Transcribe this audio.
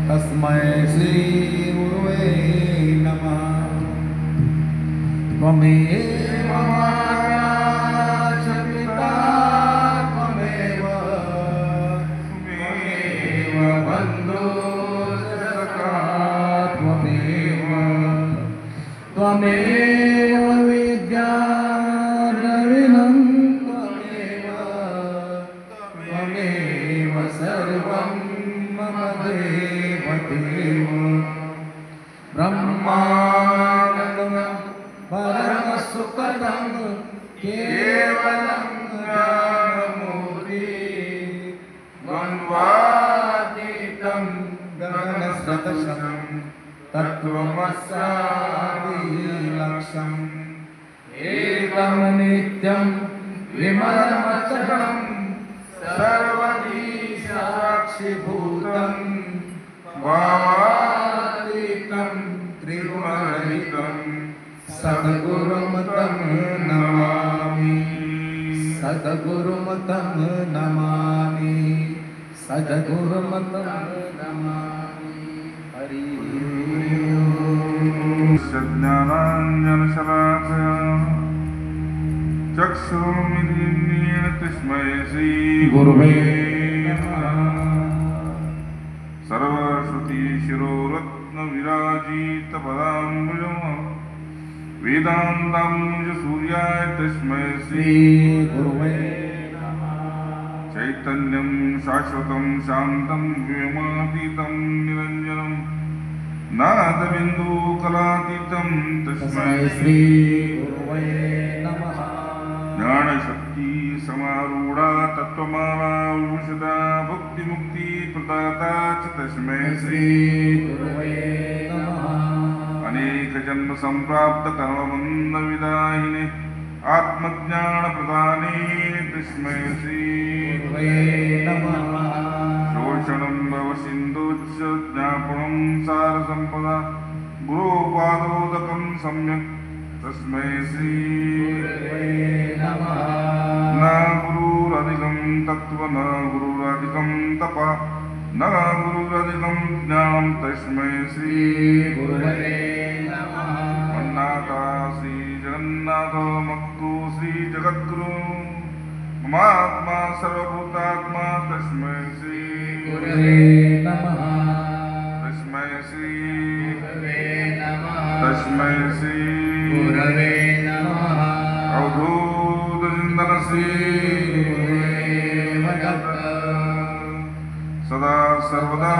तस्मै श्री गुरुवे नमः। त्वमेव माता च पिता त्वमेव बन्धुः च सखा त्वमेव विद्या द्रविणं त्वमेव सर्वं मम देव ब्रह्मानन्दं परमसुखदं केवलं ज्ञानमूर्ति द्वन्द्वातीतं गगनसदृशं तत्त्वमस्यादि लक्ष्यम् एकं नित्यं विमलमचलं सर्वधी साक्षिभूतं भावातीतं त्रिगुणरहितं सद्गुरुमतं नमामि। सद्गुरुमतं नमामि। सद्गुरुमतं नमामि। हरि ज्ञानाञ्जनशलाकया चक्षुरुन्मीलितं तस्मै श्री गुरुवे नमः। सर्वश्रुतिशिरोरत्नविराजितपदाम्बुजं वेदान्ताम्बुजसूर्याय तस्मै श्री गुरुवे नमः। चैतन्यं शाश्वतं शान्तं व्योमातीतं निरञ्जनं नादबिन्दुकलातीतं तस्मै श्री गुरुवे नमः। ज्ञानशक्ति समारूढ़ा तत्त्वमाला उषदा भक्तिमुक्ति प्रदाता च तस्मै श्री गुरुवे नमः। अनेक जन्म संप्राप्त कर्मबन्ध विदायिने आत्मज्ञान प्रदाने तस्मै श्री गुरुवे नमः। शोषणं भवसिन्धुश्च ज्ञापनं सारसम्पदा गुरुपादोदकं सम्यक् तस्मै श्री गुरुवे नमः। न गुरुरधिकं तत्त्व न गुरुरधिकं तप न गुरुरधिकं ज्ञानं तस्मै श्री गुरुवे नमः। मन्नाथा श्री जगन्नाथ मक्तु श्री जगद्गुरु ममात्मा सर्वभूतात्मा तस्मै श्री गुरुवे नमः। तस्मै श्री गुरुवे नमः। तस्मै श्री गुरुवे नमः। अवधूत चिन्तन श्री गुरुदेव दत्त सदा सर्वदा